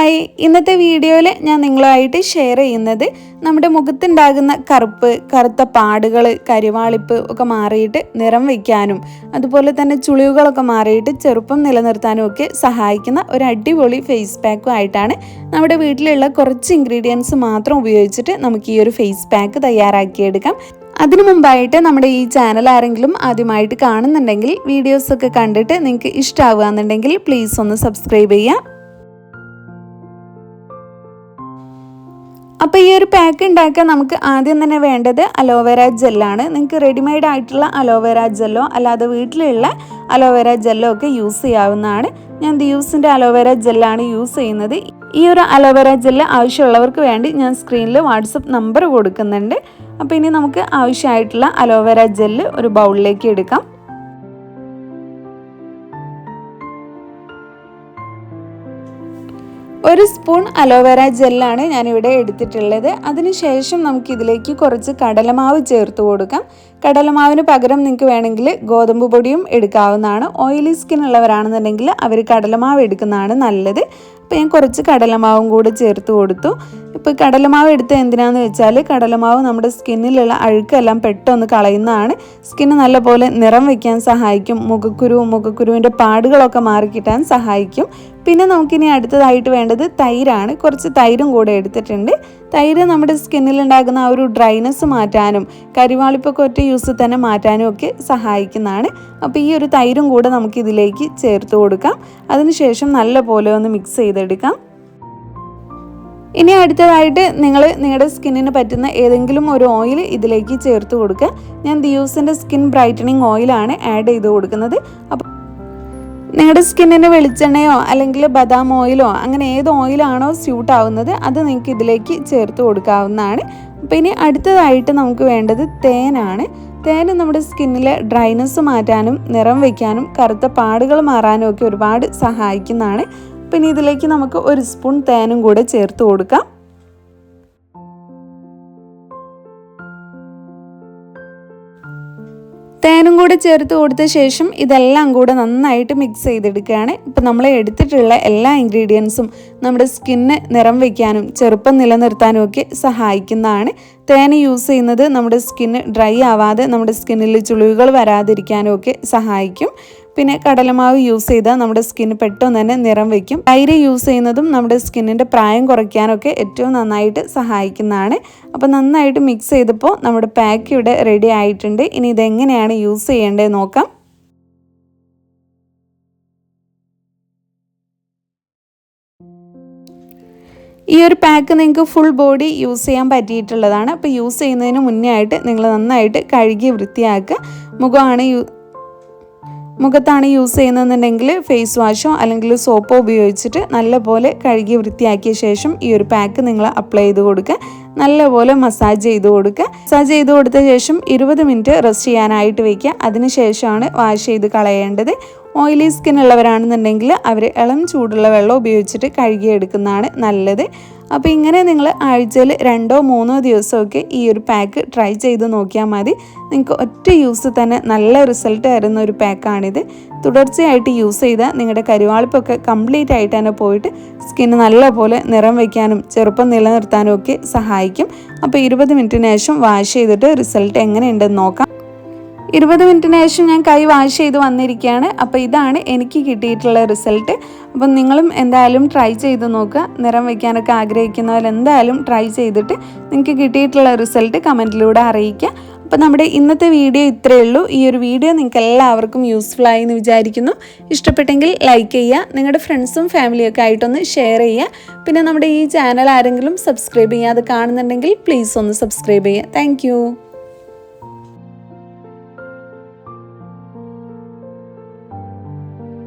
Hi, ഇന്നത്തെ വീഡിയോയിൽ ഞാൻ നിങ്ങളുമായിട്ട് ഷെയർ ചെയ്യുന്നത് നമ്മുടെ മുഖത്തുണ്ടാകുന്ന കറുത്ത പാടുകൾ, കരിവാളിപ്പ് ഒക്കെ മാറിയിട്ട് നിറം വയ്ക്കാനും അതുപോലെ തന്നെ ചുളിവുകളൊക്കെ മാറിയിട്ട് ചെറുപ്പം നിലനിർത്താനും ഒക്കെ സഹായിക്കുന്ന ഒരു അടിപൊളി ഫേസ് പാക്കും ആയിട്ടാണ് നമ്മുടെ വീട്ടിലുള്ള കുറച്ച് ഇൻഗ്രീഡിയൻസ് മാത്രം ഉപയോഗിച്ചിട്ട് നമുക്ക് ഈ ഒരു ഫേസ് പാക്ക് തയ്യാറാക്കിയെടുക്കാം. അതിനു മുമ്പായിട്ട് നമ്മുടെ ഈ ചാനൽ ആരെങ്കിലും ആദ്യമായിട്ട് കാണുന്നുണ്ടെങ്കിൽ വീഡിയോസൊക്കെ കണ്ടിട്ട് നിങ്ങൾക്ക് ഇഷ്ടമാവുകയെന്നുണ്ടെങ്കിൽ പ്ലീസ് ഒന്ന് സബ്സ്ക്രൈബ് ചെയ്യുക. അപ്പോൾ ഈ ഒരു പാക്ക് ഉണ്ടാക്കാൻ നമുക്ക് ആദ്യം തന്നെ വേണ്ടത് അലോവേര ജെല്ലാണ്. നിങ്ങൾക്ക് റെഡിമെയ്ഡ് ആയിട്ടുള്ള അലോവേര ജെല്ലോ അല്ലാതെ വീട്ടിലുള്ള അലോവേര ജെല്ലോ ഒക്കെ യൂസ് ചെയ്യാവുന്നതാണ്. ഞാൻ ദിയൂസിൻ്റെ അലോവേര ജെല്ലാണ് യൂസ് ചെയ്യുന്നത്. ഈ ഒരു അലോവേര ജെല്ല് ആവശ്യമുള്ളവർക്ക് വേണ്ടി ഞാൻ സ്ക്രീനിൽ വാട്സപ്പ് നമ്പർ കൊടുക്കുന്നുണ്ട്. അപ്പോൾ ഇനി നമുക്ക് ആവശ്യമായിട്ടുള്ള അലോവേര ജെല്ല് ഒരു ബൗളിലേക്ക് എടുക്കാം. ഒരു സ്പൂൺ അലോവേര ജെല്ലാണ് ഞാനിവിടെ എടുത്തിട്ടുള്ളത്. അതിനുശേഷം നമുക്കിതിലേക്ക് കുറച്ച് കടലമാവ് ചേർത്ത് കൊടുക്കാം. കടലമാവിന് പകരം നിങ്ങൾക്ക് വേണമെങ്കിൽ ഗോതമ്പ് പൊടിയും എടുക്കാവുന്നതാണ്. ഓയിലി സ്കിൻ ഉള്ളവരാണെന്നുണ്ടെങ്കിൽ അവർ കടലമാവ് എടുക്കുന്നതാണ് നല്ലത്. അപ്പോൾ ഞാൻ കുറച്ച് കടലമാവും കൂടെ ചേർത്ത് കൊടുത്തു. ഇപ്പോൾ കടലമാവ് എടുത്ത് എന്തിനാണെന്ന് വെച്ചാൽ കടലമാവ് നമ്മുടെ സ്കിന്നിലുള്ള അഴുക്കെല്ലാം പെട്ടെന്ന് കളയുന്നതാണ്. സ്കിന്ന് നല്ലപോലെ നിറം വയ്ക്കാൻ സഹായിക്കും. മുഖക്കുരുവിൻ്റെ പാടുകളൊക്കെ മാറിക്കിട്ടാൻ സഹായിക്കും. പിന്നെ നമുക്കിനി അടുത്തതായിട്ട് വേണ്ടത് തൈരാണ്. കുറച്ച് തൈരും കൂടെ എടുത്തിട്ടുണ്ട്. തൈര് നമ്മുടെ സ്കിന്നിലുണ്ടാകുന്ന ആ ഒരു ഡ്രൈനെസ് മാറ്റാനും കരിവാളിപ്പൊക്കെ ഒറ്റ യൂസ് തന്നെ മാറ്റാനും ഒക്കെ സഹായിക്കുന്നതാണ്. അപ്പോൾ ഈ ഒരു തൈരും കൂടെ നമുക്കിതിലേക്ക് ചേർത്ത് കൊടുക്കാം. അതിനുശേഷം നല്ലപോലെ ഒന്ന് മിക്സ് ചെയ്തെടുക്കാം. ഇനി അടുത്തതായിട്ട് നിങ്ങളുടെ സ്കിന്നിന് പറ്റുന്ന ഏതെങ്കിലും ഒരു ഓയിൽ ഇതിലേക്ക് ചേർത്ത് കൊടുക്കുക. ഞാൻ ദിയൂസിൻ്റെ സ്കിൻ ബ്രൈറ്റനിങ് ഓയിലാണ് ആഡ് ചെയ്ത് കൊടുക്കുന്നത്. അപ്പോൾ നിങ്ങളുടെ സ്കിന്നിന് വെളിച്ചെണ്ണയോ അല്ലെങ്കിൽ ബദാം ഓയിലോ അങ്ങനെ ഏത് ഓയിലാണോ സ്യൂട്ട് ആവുന്നത് അത് നിങ്ങൾക്ക് ഇതിലേക്ക് ചേർത്ത് കൊടുക്കാവുന്നതാണ്. അപ്പോൾ ഇനി അടുത്തതായിട്ട് നമുക്ക് വേണ്ടത് തേനാണ്. തേൻ നമ്മുടെ സ്കിന്നിലെ ഡ്രൈനെസ് മാറ്റാനും നിറം വയ്ക്കാനും കറുത്ത പാടുകൾ മാറാനും ഒക്കെ ഒരുപാട് സഹായിക്കുന്നതാണ്. പിന്നെ ഇതിലേക്ക് നമുക്ക് ഒരു സ്പൂൺ തേനും കൂടെ ചേർത്ത് കൊടുക്കാം. തേനും കൂടെ ചേർത്ത് കൊടുത്ത ശേഷം ഇതെല്ലാം കൂടെ നന്നായിട്ട് മിക്സ് ചെയ്തെടുക്കുകയാണ്. ഇപ്പം നമ്മൾ എടുത്തിട്ടുള്ള എല്ലാ ഇൻഗ്രീഡിയൻസും നമ്മുടെ സ്കിന്ന് നിറം വയ്ക്കാനും ചെറുപ്പം നിലനിർത്താനും ഒക്കെ സഹായിക്കുന്നതാണ്. തേൻ യൂസ് ചെയ്യുന്നത് നമ്മുടെ സ്കിന്ന് ഡ്രൈ ആവാതെ നമ്മുടെ സ്കിന്നിൽ ചുളിവുകൾ വരാതിരിക്കാനും ഒക്കെ സഹായിക്കും. പിന്നെ കടലമാവ് യൂസ് ചെയ്താൽ നമ്മുടെ സ്കിന്ന് പെട്ടെന്ന് തന്നെ നിറം വയ്ക്കും. തൈര് യൂസ് ചെയ്യുന്നതും നമ്മുടെ സ്കിന്നിൻ്റെ പ്രായം കുറയ്ക്കാനൊക്കെ ഏറ്റവും നന്നായിട്ട് സഹായിക്കുന്നതാണ്. അപ്പോൾ നന്നായിട്ട് മിക്സ് ചെയ്തപ്പോൾ നമ്മുടെ പാക്ക് ഇവിടെ റെഡി ആയിട്ടുണ്ട്. ഇനി ഇതെങ്ങനെയാണ് യൂസ് ചെയ്യേണ്ടത് നോക്കാം. ഈ ഒരു പാക്ക് നിങ്ങൾക്ക് ഫുൾ ബോഡി യൂസ് ചെയ്യാൻ പറ്റിയിട്ടുള്ളതാണ്. അപ്പോൾ യൂസ് ചെയ്യുന്നതിന് മുന്നേ ആയിട്ട് നിങ്ങൾ നന്നായിട്ട് കഴുകി വൃത്തിയാക്കുക. മുഖത്താണ് യൂസ് ചെയ്യുന്നതെന്നുണ്ടെങ്കിൽ ഫേസ് വാഷോ അല്ലെങ്കിൽ സോപ്പോ ഉപയോഗിച്ചിട്ട് നല്ലപോലെ കഴുകി വൃത്തിയാക്കിയ ശേഷം ഈ ഒരു പാക്ക് നിങ്ങൾ അപ്ലൈ ചെയ്ത് കൊടുക്കുക. നല്ലപോലെ മസാജ് ചെയ്ത് കൊടുക്കുക. മസാജ് ചെയ്ത് കൊടുത്ത ശേഷം 20 മിനിറ്റ് റെസ്റ്റ് ചെയ്യാനായിട്ട് വയ്ക്കുക. അതിനുശേഷമാണ് വാഷ് ചെയ്ത് കളയേണ്ടത്. ഓയിലി സ്കിൻ ഉള്ളവരാണെന്നുണ്ടെങ്കിൽ അവർ ഇളം ചൂടുള്ള വെള്ളം ഉപയോഗിച്ചിട്ട് കഴുകിയെടുക്കുന്നതാണ് നല്ലത്. അപ്പോൾ ഇങ്ങനെ നിങ്ങൾ ആഴ്ചയിൽ 2-3 ദിവസമൊക്കെ ഈ ഒരു പാക്ക് ട്രൈ ചെയ്ത് നോക്കിയാൽ മതി. നിങ്ങൾക്ക് ഒറ്റ യൂസ് തന്നെ നല്ല റിസൾട്ട് തരുന്ന ഒരു പാക്കാണിത്. തുടർച്ചയായിട്ട് യൂസ് ചെയ്താൽ നിങ്ങളുടെ കരിവാളിപ്പൊക്കെ കംപ്ലീറ്റ് ആയിട്ട് തന്നെ പോയിട്ട് സ്കിന്ന് നല്ലപോലെ നിറം വയ്ക്കാനും ചെറുപ്പം നിലനിർത്താനും ഒക്കെ സഹായിക്കും. അപ്പോൾ 20 മിനിറ്റിന് ശേഷം വാഷ് ചെയ്തിട്ട് റിസൾട്ട് എങ്ങനെയുണ്ടെന്ന് നോക്കാം. 20 മിനിറ്റിന് ശേഷം ഞാൻ കൈ വാഷ് ചെയ്ത് വന്നിരിക്കുകയാണ്. അപ്പോൾ ഇതാണ് എനിക്ക് കിട്ടിയിട്ടുള്ള റിസൾട്ട്. അപ്പം നിങ്ങളും എന്തായാലും ട്രൈ ചെയ്ത് നോക്കുക. നിറം വയ്ക്കാനൊക്കെ ആഗ്രഹിക്കുന്നവർ എന്തായാലും ട്രൈ ചെയ്തിട്ട് നിങ്ങൾക്ക് കിട്ടിയിട്ടുള്ള റിസൾട്ട് കമൻറ്റിലൂടെ അറിയിക്കുക. അപ്പോൾ നമ്മുടെ ഇന്നത്തെ വീഡിയോ ഇത്രയേ ഉള്ളൂ. ഈ ഒരു വീഡിയോ നിങ്ങൾക്ക് എല്ലാവർക്കും യൂസ്ഫുൾ ആയി എന്ന് വിചാരിക്കുന്നു. ഇഷ്ടപ്പെട്ടെങ്കിൽ ലൈക്ക് ചെയ്യുക. നിങ്ങളുടെ ഫ്രണ്ട്സും ഫാമിലിയൊക്കെ ആയിട്ടൊന്ന് ഷെയർ ചെയ്യുക. പിന്നെ നമ്മുടെ ഈ ചാനൽ ആരെങ്കിലും സബ്സ്ക്രൈബ് ചെയ്യാതെ കാണുന്നുണ്ടെങ്കിൽ പ്ലീസ് ഒന്ന് സബ്സ്ക്രൈബ് ചെയ്യുക. താങ്ക്